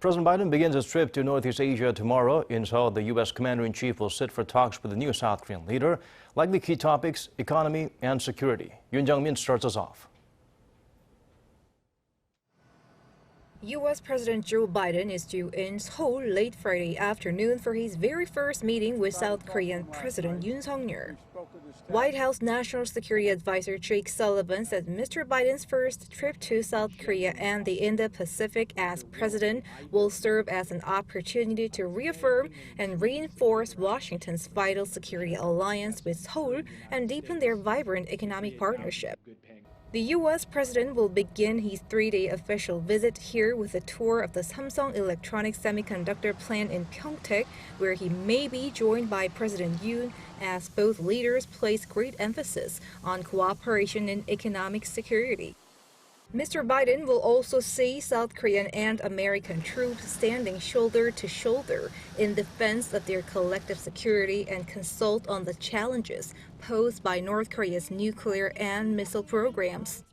President Biden begins his trip to Northeast Asia tomorrow. In Seoul, the U.S. Commander-in-Chief will sit for talks with the new South Korean leader. Likely key topics, economy and security. Yoon Jung-min starts us off. U.S. President Joe Biden is due in Seoul late Friday afternoon for his very first meeting with South Korean President Yoon Suk-yeol. White House National Security Advisor Jake Sullivan said Mr. Biden's first trip to South Korea and the Indo-Pacific as president will serve as an opportunity to reaffirm and reinforce Washington's vital security alliance with Seoul and deepen their vibrant economic partnership. The U.S. president will begin his three-day official visit here with a tour of the Samsung Electronics semiconductor plant in Pyeongtaek, where he may be joined by President Yoon, as both leaders place great emphasis on cooperation in economic security. Mr. Biden will also see South Korean and American troops standing shoulder to shoulder in defense of their collective security and consult on the challenges posed by North Korea's nuclear and missile programs.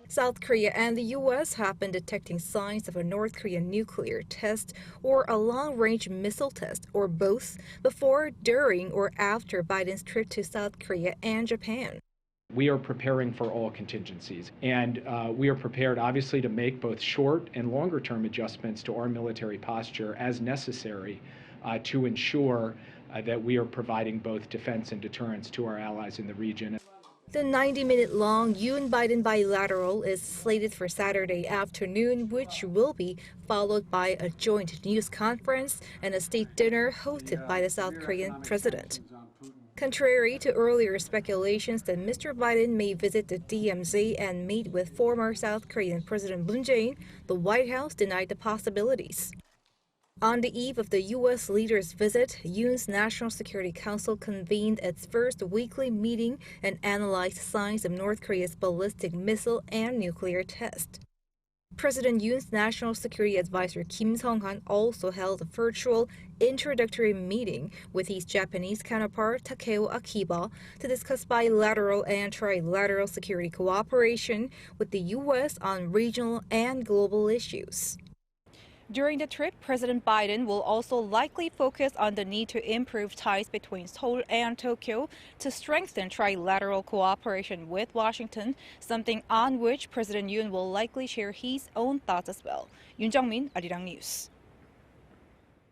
South Korea and the U.S. have been detecting signs of a North Korean nuclear test or a long-range missile test, or both, before, during, or after Biden's trip to South Korea and Japan. We are preparing for all contingencies, and we are prepared, obviously, to make both short and longer-term adjustments to our military posture as necessary to ensure that we are providing both defense and deterrence to our allies in the region. The 90-minute-long Yoon-Biden bilateral is slated for Saturday afternoon, which will be followed by a joint news conference and a state dinner hosted by the South Korean president. Contrary to earlier speculations that Mr. Biden may visit the DMZ and meet with former South Korean President Moon Jae-in, the White House denied the possibilities. On the eve of the U.S. leader's visit, Yoon's National Security Council convened its first weekly meeting and analyzed signs of North Korea's ballistic missile and nuclear test. President Yoon's National Security Advisor Kim Sung-han also held a virtual introductory meeting with his Japanese counterpart Takeo Akiba to discuss bilateral and trilateral security cooperation with the U.S. on regional and global issues. During the trip, President Biden will also likely focus on the need to improve ties between Seoul and Tokyo to strengthen trilateral cooperation with Washington, something on which President Yoon will likely share his own thoughts as well. Yoon Jung-min, Arirang News.